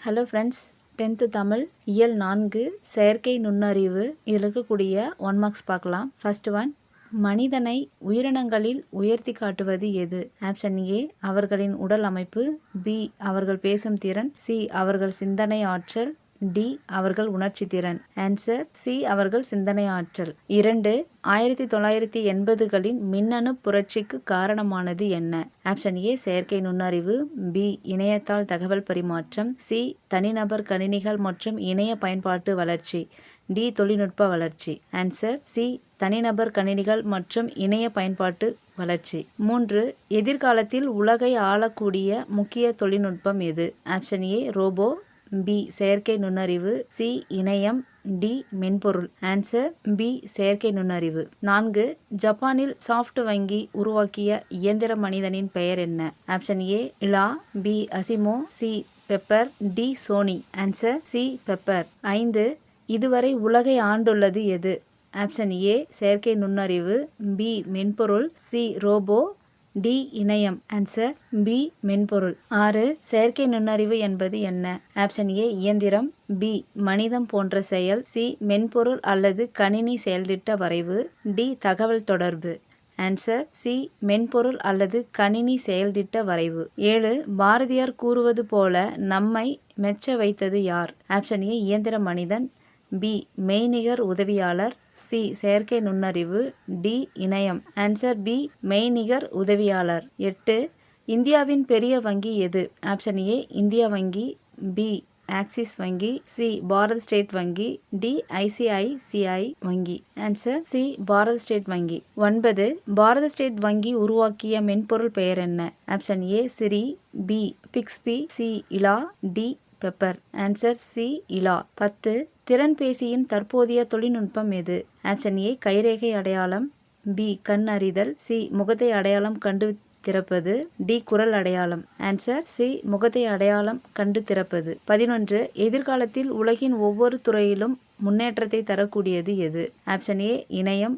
Hello friends, 10th Tamil இயல் 4 செயற்கை நுண்ணறிவு. இதில் இருக்கக்கூடிய 1 மார்க்ஸ் பார்க்கலாம். ஃபர்ஸ்ட் ஒன், மனிதனை உயிரினங்களில் உயர்த்தி காட்டுவது எது? ஆப்ஷன் ஏ அவர்களின் உடல் அமைப்பு, பி அவர்கள் பேசும் திறன், சி அவர்கள் சிந்தனை ஆற்றல், டி அவர்கள் உணர்ச்சி திறன். ஆன்சர் சி அவர்கள் சிந்தனை ஆற்றல். 2, 1980களின் மின்னணு புரட்சிக்கு காரணமானது என்ன? ஆப்ஷன் ஏ செயற்கை நுண்ணறிவு, பி இணையத்தால் தகவல் பரிமாற்றம், சி தனிநபர் கணினிகள் மற்றும் இணைய பயன்பாட்டு வளர்ச்சி, டி தொழில்நுட்ப வளர்ச்சி. ஆன்சர் சி தனிநபர் கணினிகள் மற்றும் இணைய பயன்பாட்டு வளர்ச்சி. 3, எதிர்காலத்தில் உலகை ஆளக்கூடிய முக்கிய தொழில்நுட்பம் எது? ஆப்ஷன் ஏ ரோபோ, பி செயற்கை நுண்ணறிவு, சி இணையம், டி மென்பொருள். ஆன்சர் பி செயற்கை நுண்ணறிவு. 4, ஜப்பானில் சாஃப்ட் வங்கி உருவாக்கிய இயந்திர மனிதனின் பெயர் என்ன? Option A Ila, B ASIMO, C Pepper, D Sony. Answer C Pepper. 5, இதுவரை உலகை ஆண்டுள்ளது எது? ஆப்ஷன் ஏ செயற்கை நுண்ணறிவு, பி மென்பொருள், சி ரோபோ, டி இணையம். ஆன்சர் பி மென்பொருள். 6, செயற்கை நுண்ணறிவு என்பது என்ன? ஆப்ஷன் ஏ இயந்திரம், பி மனிதம் போன்ற செயல், சி மென்பொருள் அல்லது கணினி செயல்திட்ட வரைவு, டி தகவல் தொடர்பு. ஆன்சர் சி மென்பொருள் அல்லது கணினி செயல்திட்ட வரைவு. 7, பாரதியார் கூறுவது போல நம்மை மெச்ச வைத்தது யார்? ஆப்ஷன் ஏ இயந்திர மனிதன், பி மெய்நிகர் உதவியாளர், சி செயற்கை நுண்ணறிவு, டி இணையம். ஆன்சர் பி மெய்நிகர் உதவியாளர். 8, இந்தியாவின் பெரிய வங்கி எது? ஆப்ஷன் ஏ இந்தியா வங்கி, பி ஆக்சிஸ் வங்கி, சி பாரத் ஸ்டேட் வங்கி, டி ஐசிஐசிஐ வங்கி. ஆன்சர் சி பாரத் ஸ்டேட் வங்கி. 9, பாரத ஸ்டேட் வங்கி உருவாக்கிய மென்பொருள் பெயர் என்ன? Option A Siri, B Bixby, C Ila, D Pepper. Answer C Ila. 10, திறன்பேசியின் தற்போதைய தொழில்நுட்பம் எது? ஆப்ஷன் ஏ கைரேகை அடையாளம், பி கண் அறிதல், சி முகத்தை அடையாளம் கண்டு திறப்பது, டி குரல் அடையாளம். ஆன்சர் சி முகத்தை அடையாளம் கண்டு திறப்பது. 11, எதிர்காலத்தில் உலகின் ஒவ்வொரு துறையிலும் முன்னேற்றத்தை தரக்கூடியது எது? ஆப்ஷன் ஏ இணையம்,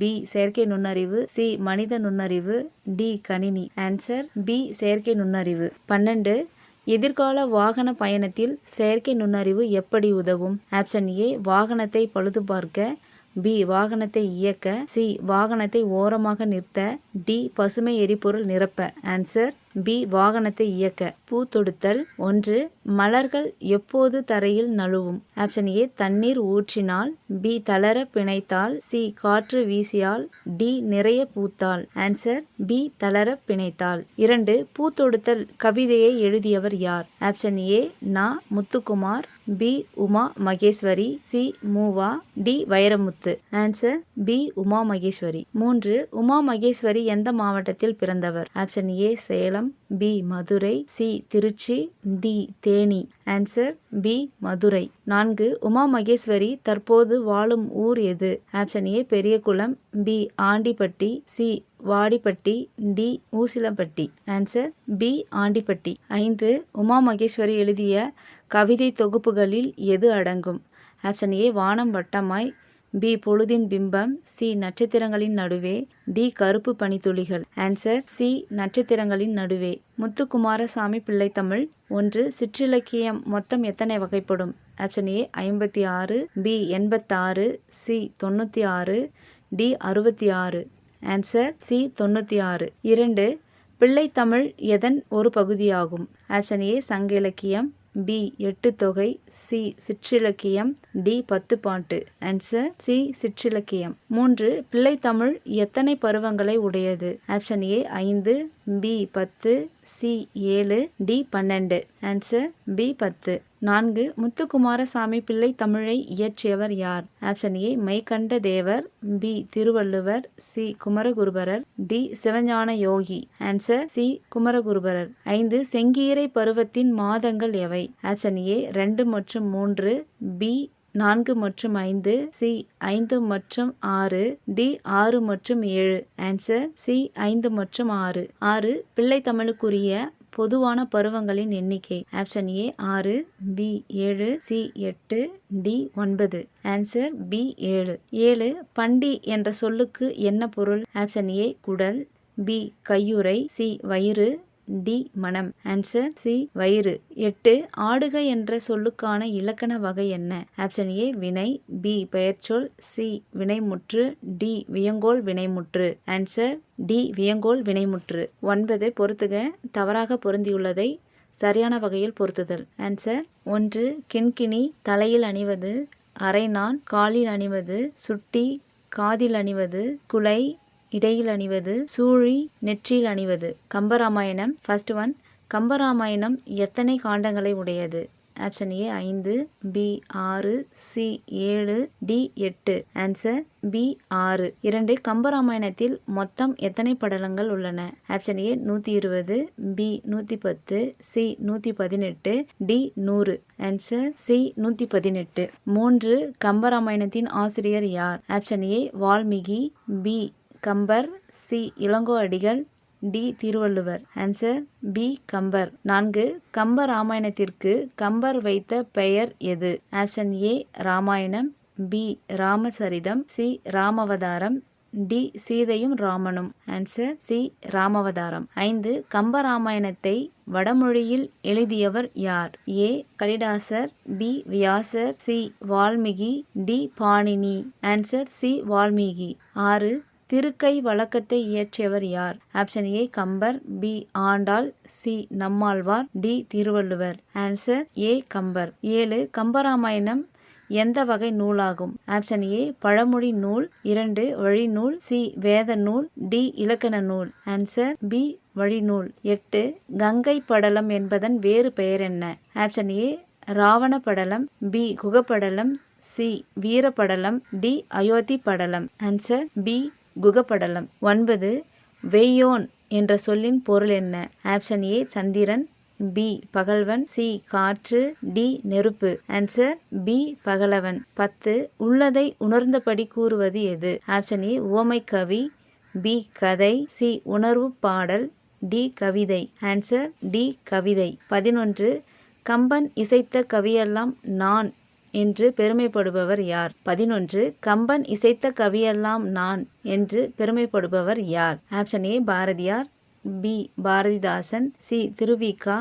பி செயற்கை நுண்ணறிவு, சி மனித நுண்ணறிவு, டி கணினி. ஆன்சர் பி செயற்கை நுண்ணறிவு. 12, எதிர்கால வாகன பயணத்தில் செயற்கை நுண்ணறிவு எப்படி உதவும்? ஆப்ஷன் ஏ வாகனத்தை பழுதுபார்க்க, பி வாகனத்தை இயக்க, சி வாகனத்தை ஓரமாக நிறுத்த, டி பசுமை எரிபொருள் நிரப்ப. ஆன்சர் பி வாகனத்தை இயக்க. பூ தொடுத்தல். 1, மலர்கள் எப்போது தரையில் நழுவும்? ஆப்ஷன் ஏ தண்ணீர் ஊற்றினால், பி தளர பிணைத்தால், சி காற்று வீசியால், டி நிறைய பூத்தால். ஆன்சர் பி தளர பிணைத்தால். 2, பூ தொடுத்தல் கவிதையை எழுதியவர் யார்? Option A Na Muthukumar, B Uma Maheswari, C மூவா, D Vairamuthu. Answer B Uma Maheswari. 3, Uma Maheswari எந்த மாவட்டத்தில் பிறந்தவர்? Option A Salem, B Madurai, C Tiruchi, D Theni. Answer B Madurai. 4, Uma Maheswari தற்போது வாழும் ஊர் எது? Option A Periyakulam, B Andipatti, C Vadipatti, D Usilampatti. Answer B Andipatti. 5, Uma Maheswari எழுதிய கவிதை தொகுப்புகளில் எது அடங்கும்? ஆப்ஷன் ஏ வானம் வட்டமாய், பி பொழுதின் பிம்பம், சி நட்சத்திரங்களின் நடுவே, டி கருப்பு பனித்துளிகள். ஆன்சர் சி நட்சத்திரங்களின் நடுவே. முத்துக்குமாரசாமி பிள்ளைத்தமிழ். 1, சிற்றிலக்கியம் மொத்தம் எத்தனை வகைப்படும்? Option A 56, B 86, C 96, D 66. Answer C 96. 2, பிள்ளைத்தமிழ் எதன் ஒரு பகுதியாகும்? ஆப்ஷன் ஏ சங்க இலக்கியம், பி 8 தொகை, சி சிற்றிலக்கியம், டி 10 பாட்டு. Answer C சிற்றிலக்கியம். 3, பிள்ளைத்தமிழ் எத்தனை பருவங்களை உடையது? Option A 5, B 10, C 7, D 12. Answer B 10. 4, Muthukumaraswamy பிள்ளைத்தமிழை இயற்றியவர் யார்? Option A Meykanda Devar, B Thiruvalluvar, C Kumaraguruparar, D Sivagnana Yogi. Answer C Kumaraguruparar. 5, செங்கீரை பருவத்தின் மாதங்கள் எவை? ஆப்ஷன் ஏ 2 மற்றும் 3, பி 4 மற்றும் 5, சி 5 மற்றும் 6, டி 6 மற்றும் 7. ஆன்சர் சி 5 மற்றும் 6. 6, பிள்ளைத்தமிழுக்குரிய பொதுவான பருவங்களின் எண்ணிக்கை. Option A 6, B 7, C 8, D 9. Answer B 7. 7, பண்டி என்ற சொல்லுக்கு என்ன பொருள்? ஆப்ஷன் ஏ குடல், பி கையுறை, சி வயிறு, டி மனம். ஆன்சர் சி வயிறு. 8 ஆடுக என்ற சொல்லுக்கான இலக்கண வகை என்ன? ஆப்ஷன் ஏ வினை, பி பெயர்ச்சொல், சி வினைமுற்று, டி வியங்கோள் வினைமுற்று. ஆன்சர் டி வியங்கோள் வினைமுற்று. 9 பொறுத்துக. தவறாக பொருந்தியுள்ளதை சரியான வகையில் பொருத்துதல். ஆன்சர் 1 கிண்கிணி தலையில் அணிவது, அரைநான் காலில் அணிவது, சுட்டி காதில் அணிவது, குலை இடையில் அணிவது, சூழி நெற்றியில் அணிவது. கம்பராமாயணம். First one. கம்பராமாயணம் எத்தனை காண்டங்களை உடையது? Option A 5, B 6, C 7, D 8. Answer B 6. 2 கம்பராமாயணத்தில் மொத்தம் எத்தனை படலங்கள் உள்ளன? Option A 120, B 110, C 118, D 100. Answer C 118. 3 கம்பராமாயணத்தின் ஆசிரியர் யார்? Option A Valmiki, B Kambar, C Ilango Adigal, D Thiruvalluvar. Answer B Kambar. 4 Kamba ராமாயணத்திற்கு கம்பர் வைத்த பெயர் எது? Option A Ramayanam, B Ramacharitam, C Ramavataram, D சீதையும் ராமனும். Answer C ராமவதாரம். 5 கம்பராமாயணத்தை வடமொழியில் எழுதியவர் யார்? A Kalidasar, B Vyasar, C Valmiki, D Panini. Answer C Valmiki. 6 Thirukkai வழக்கத்தை இயற்றியவர் யார்? Option A Kambar, B Andal, C Nammalvar, D Thiruvalluvar. Answer A Kambar. 7 Kambaramayanam எந்த வகை நூலாகும்? ஆப்ஷன் ஏ பழமொழி நூல், 2 வழிநூல், சி வேத நூல், டி இலக்கண நூல். Answer B வழிநூல். 8 கங்கை படலம் என்பதன் வேறு பெயர் என்ன? Option A Ravana Padalam, B Guhappadalam, C Veerappadalam, D Ayodhya Padalam. Answer B குகப்படலம். 9 வெய்யோன் என்ற சொல்லின் பொருள் என்ன? ஆப்ஷன் ஏ சந்திரன், பி பகல்வன், சி காற்று, டி நெருப்பு. ஆன்சர் பி பகலவன். 10 உள்ளதை உணர்ந்தபடி கூறுவது எது? ஆப்ஷன் ஏ உவமை கவி, பி கதை, சி உணர்வு பாடல், டி கவிதை. ஆன்சர் டி கவிதை. 11 கம்பன் இசைத்த கவியெல்லாம் நான் என்று பெருமைப்படுபவர் யார்? 11 கம்பன் இசைத்த கவியெல்லாம் நான் என்று பெருமைப்படுபவர் யார்? Option A Bharathiyar, B Bharathidasan, C Thiruvika,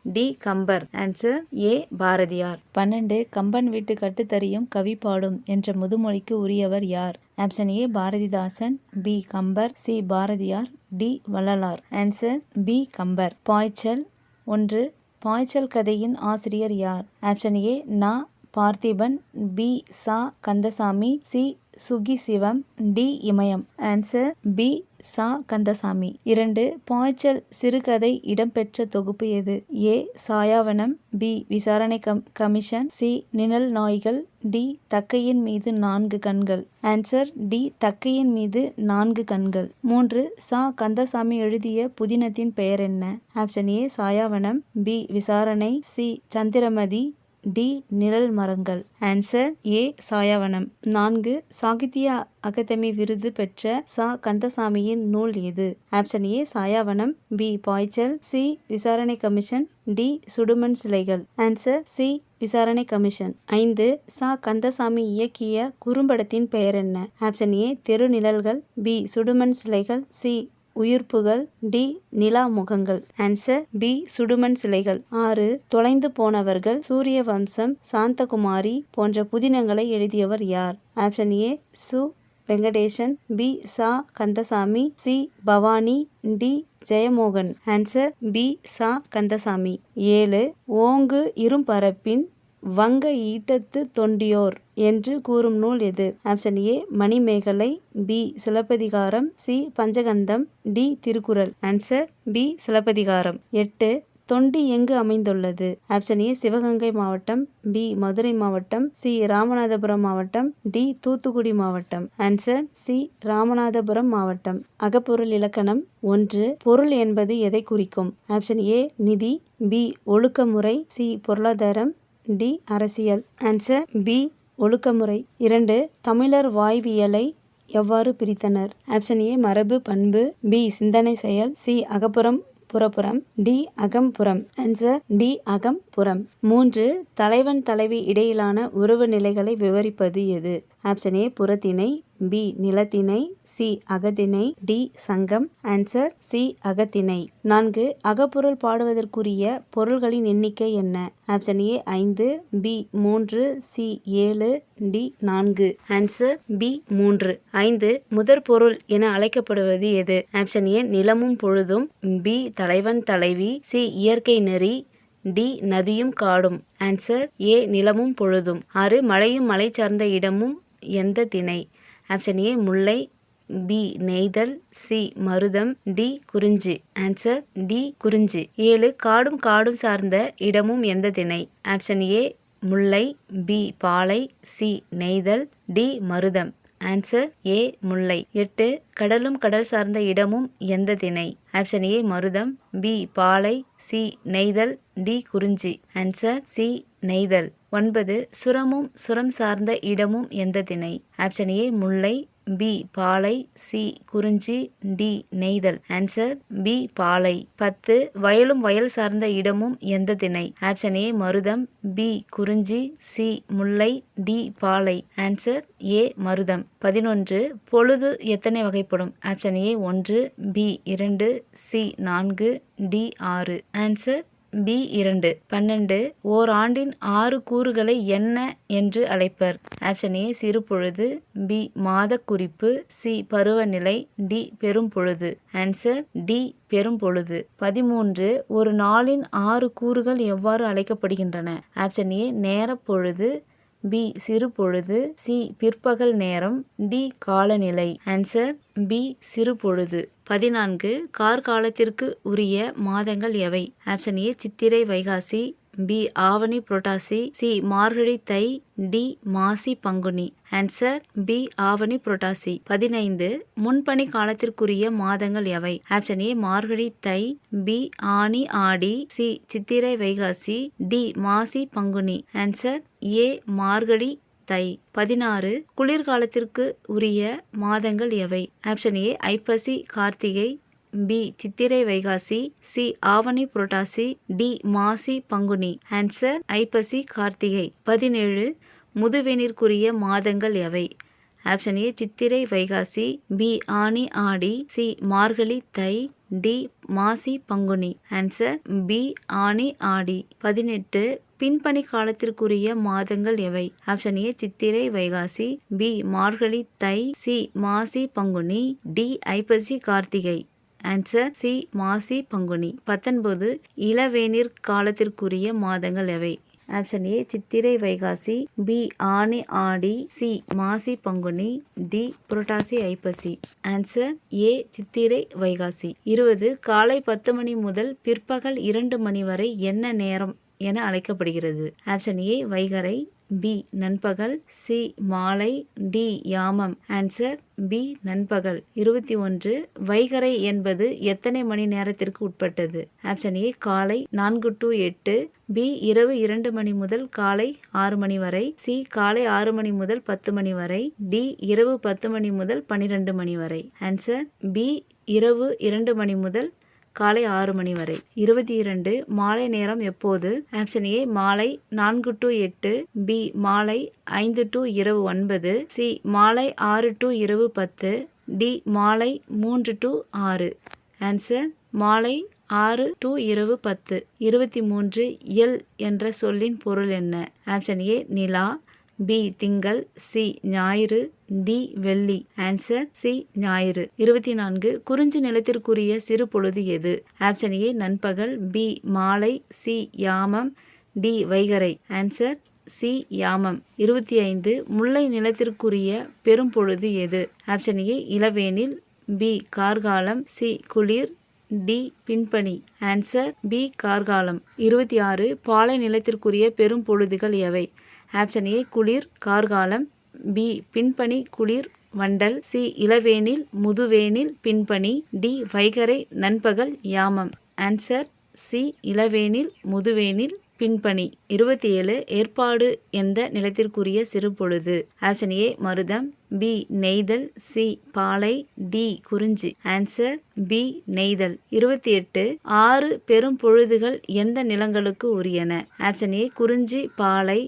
D Kambar. Answer A Bharathiyar. 12 Kamban வீட்டு கட்டுத்தறியும் கவி பாடும் என்ற முதுமொழிக்கு உரியவர் யார்? Option A Bharathidasan, B Kambar, C Bharathiyar, D Vallalar. Answer B Kambar. Paichal. 1 பாய்ச்சல் கதையின் ஆசிரியர் யார்? ஆப்ஷன் ஏ நா Parthiban, B Sa Kandasamy, C Suki Sivam, D இமயம். Answer B Sa Kandasamy. 2 பாய்ச்சல் சிறுகதை இடம்பெற்ற தொகுப்பு எது? ஏ சாயாவனம், பி விசாரணை கமிஷன், சி நிழல் நாய்கள், டி தக்கையின் மீது 4 கண்கள். ஆன்சர் டி தக்கையின் மீது 4 கண்கள். 3 சா கந்தசாமி எழுதிய புதினத்தின் பெயர் என்ன? Option A Sayavanam, B Visaranai, C Chandramathi, D Nizhal Marangal. Answer A Sayavanam. 4 Sahitya Akademi விருது பெற்ற சா கந்தசாமியின் நூல் எது? Option A Sayavanam, B Paichal, C Visaranai commission, D Sudumann Silaigal. Answer C Visaranai commission. 5 சா கந்தசாமி இயக்கிய குறும்படத்தின் பெயர் என்ன? ஆப்ஷன் ஏ தெரு நிழல்கள், பி சுடுமண் சிலைகள், சி உயிர்ப்புகள், டி நிலா முகங்கள். ஆன்சர் பி சுடுமண் சிலைகள். 6 தொலைந்து போனவர்கள், சூரிய வம்சம், சாந்தகுமாரி போன்ற புதினங்களை எழுதியவர் யார்? ஆப்ஷன் ஏ சு Venkatesan, B Sa Kandasamy, C Bhavani, D Jeyamohan. Answer B Sa Kandasamy. 7 ஓங்கு இரும்பரப்பின் வங்க ஈட்டத்து தொண்டியோர் என்று கூறும் நூல் எது? Option A Manimekalai, B Silappathikaram, C பஞ்சகந்தம், D Thirukkural. Answer B Silappathikaram. 8 Thondi எங்கு அமைந்துள்ளது? ஆப்ஷன் ஏ சிவகங்கை மாவட்டம், பி மதுரை மாவட்டம், சி ராமநாதபுரம் மாவட்டம், டி தூத்துக்குடி மாவட்டம். ஆன்சர் சி ராமநாதபுரம் மாவட்டம். அகப்பொருள் இலக்கணம். 1 பொருள் என்பது எதை குறிக்கும்? ஆப்ஷன் ஏ நிதி, பி ஒழுக்கமுறை, சி பொருளாதாரம், டி அரசியல். ஆன்சர் பி ஒழுக்கமுறை. 2 தமிழர் வாய்வியலை எவ்வாறு பிரித்தனர்? ஆப்ஷன் ஏ மரபு பண்பு, பி சிந்தனை செயல், சி அகப்புறம் புறப்புறம், டி அகம்புறம். ஆன்சர் டி அகம்புறம். 3 தலைவன் தலைவி இடையிலான உறவு நிலைகளை விவரிப்பது எது? ஆப்ஷன் ஏ புறத்திணை, பி நிலத்திணை, சி அகத்திணை, டி சங்கம். ஆன்சர் சி அகத்திணை. 4 அகப்பொருள் பாடுவதற்குரிய பொருள்களின் எண்ணிக்கை என்ன? Option A 5, B 3, C 7, D 4. Answer B 3. 5 முதற் பொருள் என அழைக்கப்படுவது எது? ஆப்ஷன் ஏ நிலமும் பொழுதும், பி தலைவன் தலைவி, சி இயற்கை நெறி, டி நதியும் காடும். ஆன்சர் ஏ நிலமும் பொழுதும். 6 மலையும் மலை சார்ந்த இடமும் எந்த திணை? ஆப்ஷன் ஏ முல்லை, பி நெய்தல், சி மருதம், டி குறிஞ்சி. ஆன்சர் டி குறிஞ்சி. 7 காடும் காடும் சார்ந்த இடமும் எந்த திணை? ஆப்ஷன் ஏ முல்லை, பி பாலை, சி நெய்தல், டி மருதம். ஆன்சர் ஏ முல்லை. 8 கடலும் கடல் சார்ந்த இடமும் எந்த திணை? ஆப்ஷன் ஏ மருதம், பி பாலை, சி நெய்தல், டி குறிஞ்சி. ஆன்சர் சி நெய்தல். 9 சுரமும் சுரம் சார்ந்த இடமும் எந்த திணை? ஆப்ஷன் ஏ முல்லை, பி பாலை, சி குறிஞ்சி, டி நெய்தல். ஆன்சர் பி பாலை. 10 வயலும் வயல் சார்ந்த இடமும் எந்த திணை? ஆப்ஷன் ஏ மருதம், பி குறிஞ்சி, சி முல்லை, டி பாலை. ஆன்சர் ஏ மருதம். 11 பொழுது எத்தனை வகைப்படும்? Option A 1, B 2, C 4, D 6. Answer B 2. 12 ஓர் ஆண்டின் 6 கூறுகளை என்ன என்று அழைப்பர்? ஆப்ஷன் ஏ சிறு பொழுது, பி மாத குறிப்பு, சி பருவநிலை, டி பெரும் பொழுது. ஆன்சர் டி பெரும் பொழுது. 13 ஒரு நாளின் 6 கூறுகள் எவ்வாறு அழைக்கப்படுகின்றன? ஆப்ஷன் ஏ நேரப் பொழுது, பி சிறு பொழுது, சி பிற்பகல் நேரம், டி காலநிலை. ஆன்சர் பி சிறு பொழுது. 14 கார்காலத்திற்கு உரிய மாதங்கள் எவை? Option A Chithirai Vaikasi, B Avani Purattasi, C Margazhi Thai, D Masi Panguni. Answer B Avani Purattasi. 15 முன்பனி காலத்திற்குரிய மாதங்கள் எவை? Option A Margazhi Thai, B Aani Aadi, C Chithirai Vaikasi, D Masi Panguni. Answer A Margazhi Thai. 16 குளிர்காலத்திற்கு உரிய மாதங்கள் எவை? Option A Aippasi Karthigai, B Chithirai Vaikasi, C Avani Purattasi, D Masi Panguni. Answer Aippasi Karthigai. 17 முதுவெனிற்குரிய மாதங்கள் எவை? Option A Chithirai Vaikasi, B Aani Aadi, C Margazhi Thai, D Masi Panguni. Answer B Aani Aadi. 18 பின்பனி காலத்திற்குரிய மாதங்கள் எவை? Option A Chithirai Vaikasi, B Margazhi Thai, C Masi Panguni, D Aippasi Karthigai. Answer C Masi Panguni. 19 இளவேனிற் காலத்திற்குரிய மாதங்கள் எவை? Option A Chithirai Vaikasi, B Aani Aadi, C Masi Panguni, D Purattasi Aippasi. Answer A Chithirai Vaikasi. 20 காலை 10 மணி முதல் பிற்பகல் 2 மணி வரை என்ன நேரம் என அழைக்கப்படுகிறது? ஆப்ஷன் ஏ வைகறை, பி நண்பகல், சி மாலை, டி யாமம். ஆன்சர் பி நண்பகல். 21 வைகறை என்பது எத்தனை மணி நேரத்திற்கு உட்பட்டது? ஆப்ஷன் ஏ காலை 4 to 8, பி இரவு 2 மணி முதல் காலை 6 மணி வரை, சி காலை 6 மணி முதல் 10 மணி வரை, டி இரவு 10 மணி முதல் 12 மணி வரை. ஆன்சர் பி இரவு 2 மணி முதல் காலை 6 மணி வரை. 22 மாலை நேரம் எப்போது? ஆப்ஷன் ஏ மாலை 4 to 8, பி மாலை 5 to இரவு 9, சி மாலை 6 to இரவு 10, டி மாலை 3 to 6. ஆன்சர் மாலை 6 to இரவு 10. 23 எல் என்ற சொல்லின் பொருள் என்ன? ஆப்ஷன் ஏ நிலா, பி திங்கள், சி ஞாயிறு, டி வெள்ளி. ஆன்சர் சி ஞாயிறு. 24 குறிஞ்சி நிலத்திற்குரிய சிறு பொழுது எது? ஆப்ஷன் ஏ நண்பகல், பி மாலை, சி யாமம், டி வைகறை. ஆன்சர் சி யாமம். 25 முல்லை நிலத்திற்குரிய பெரும் பொழுது எது? ஆப்ஷன் ஏ இளவேனில், பி கார்காலம், சி குளிர், டி பின்பனி. ஆன்சர் பி கார்காலம். 26 பாலை நிலத்திற்குரிய பெரும் பொழுதுகள் எவை? ஆப்ஷன் ஏ குளிர் கார்காலம், பி பின்பனி குளிர் வண்டல், சி இளவேனில் முதுவேனில் பின்பனி, டி வைகறை நண்பகல் யாமம். ஆன்சர் சி இளவேனில் முதுவேனில் பின்பனி. 27 ஏற்பாடு எந்த நிலத்திற்குரிய சிறு பொழுது? ஆப்ஷன் ஏ மருதம், பி நெய்தல், சி பாலை, டி குறிஞ்சி. ஆன்சர் பி நெய்தல். 28 6 பெரும் பொழுதுகள் எந்த நிலங்களுக்கு உரியன? ஆப்ஷன் ஏ குறிஞ்சி பாலை,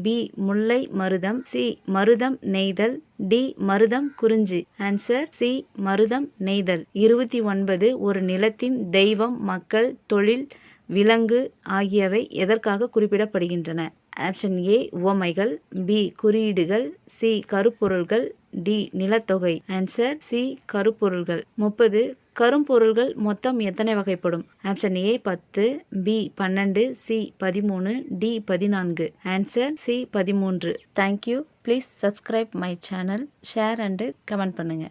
பி முல்லை மருதம், சி மருதம் நெய்தல், டி மருதம் குறிஞ்சி. ஆன்சர் சி மருதம் நெய்தல். 29 ஒரு நிலத்தின் தெய்வம், மக்கள், தொழில், விலங்கு ஆகியவை எதற்காக குறிப்பிடப்படுகின்றன? ஆப்ஷன் ஏ உவமைகள், பி குறியீடுகள், சி கருப்பொருள்கள், டி நிலத்தொகை. ஆன்சர் சி கருப்பொருள்கள். 30 கரும்பொருள்கள் மொத்தம் எத்தனை வகைப்படும்? Option A 10, B 12, C 13, D 14. Answer C 13. Thank you. Please subscribe my channel, share and comment பண்ணுங்க.